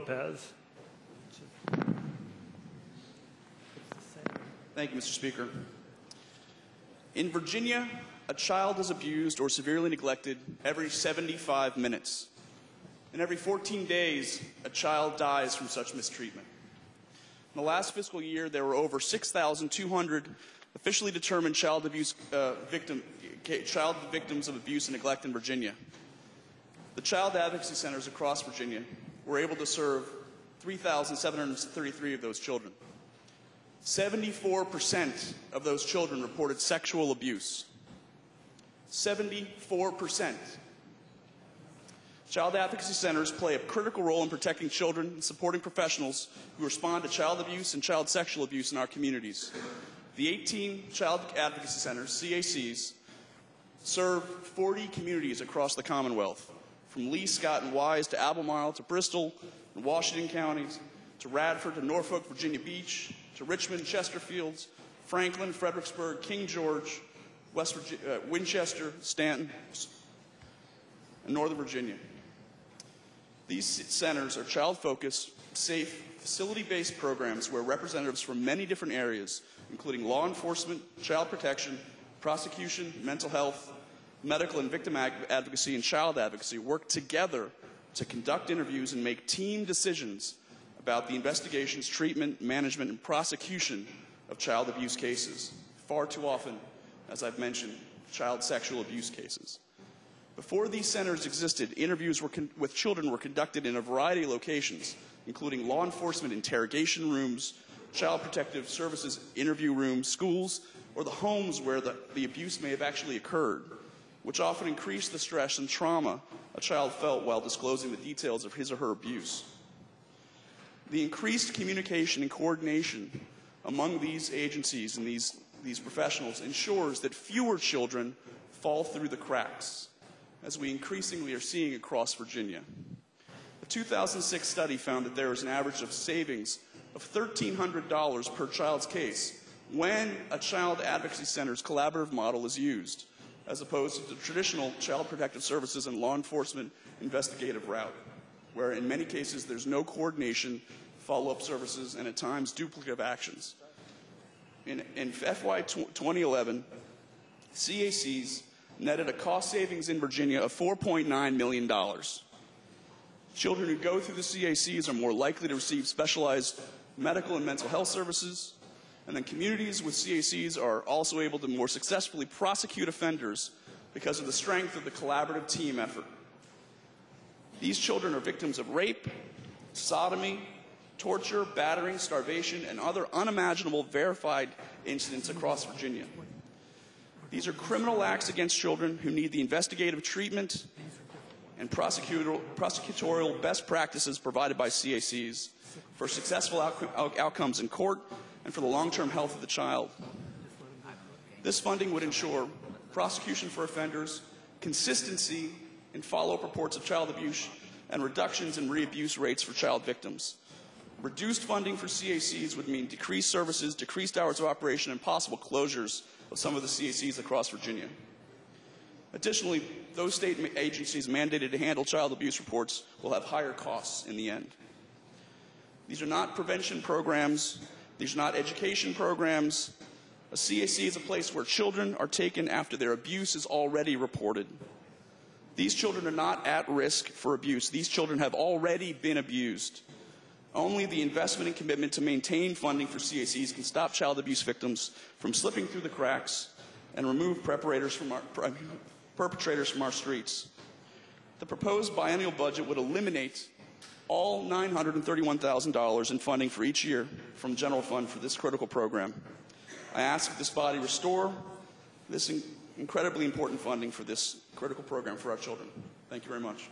Lopez. Thank you, Mr. Speaker. In Virginia, a child is abused or severely neglected every 75 minutes. And every 14 days, a child dies from such mistreatment. In the last fiscal year, there were over 6,200 officially determined child victims of abuse and neglect in Virginia. The Child Advocacy Centers across Virginia were able to serve 3,733 of those children. 74% of those children reported sexual abuse. 74%. Child advocacy centers play a critical role in protecting children and supporting professionals who respond to child abuse and child sexual abuse in our communities. The 18 child advocacy centers, CACs, serve 40 communities across the Commonwealth, from Lee, Scott, and Wise to Albemarle to Bristol and Washington counties, to Radford to Norfolk, Virginia Beach, to Richmond, Chesterfield, Franklin, Fredericksburg, King George, West Virginia, Winchester, Stanton, and Northern Virginia. These centers are child-focused, safe, facility-based programs where representatives from many different areas, including law enforcement, child protection, prosecution, mental health, medical and victim advocacy, and child advocacy, work together to conduct interviews and make team decisions about the investigations, treatment, management, and prosecution of child abuse cases. Far too often, as I've mentioned, child sexual abuse cases. Before these centers existed, interviews with children were conducted in a variety of locations, including law enforcement interrogation rooms, child protective services interview rooms, schools, or the homes where the abuse may have actually occurred, which often increased the stress and trauma a child felt while disclosing the details of his or her abuse. The increased communication and coordination among these agencies and these professionals ensures that fewer children fall through the cracks, as we increasingly are seeing across Virginia. A 2006 study found that there is an average of savings of $1,300 per child's case when a child advocacy center's collaborative model is used, as opposed to the traditional child protective services and law enforcement investigative route, where in many cases there's no coordination, follow-up services, and at times duplicative actions. In FY 2011, CACs netted a cost savings in Virginia of $4.9 million. Children who go through the CACs are more likely to receive specialized medical and mental health services, and then communities with CACs are also able to more successfully prosecute offenders because of the strength of the collaborative team effort. These children are victims of rape, sodomy, torture, battering, starvation, and other unimaginable verified incidents across Virginia. These are criminal acts against children who need the investigative treatment and prosecutorial best practices provided by CACs for successful outcomes in court and for the long-term health of the child. This funding would ensure prosecution for offenders, consistency in follow-up reports of child abuse, and reductions in re-abuse rates for child victims. Reduced funding for CACs would mean decreased services, decreased hours of operation, and possible closures of some of the CACs across Virginia. Additionally, those state agencies mandated to handle child abuse reports will have higher costs in the end. These are not prevention programs. These are not education programs. A CAC is a place where children are taken after their abuse is already reported. These children are not at risk for abuse. These children have already been abused. Only the investment and commitment to maintain funding for CACs can stop child abuse victims from slipping through the cracks and remove perpetrators from our streets. The proposed biennial budget would eliminate all $931,000 in funding for each year from general fund for this critical program. I ask that this body restore this incredibly important funding for this critical program for our children. Thank you very much.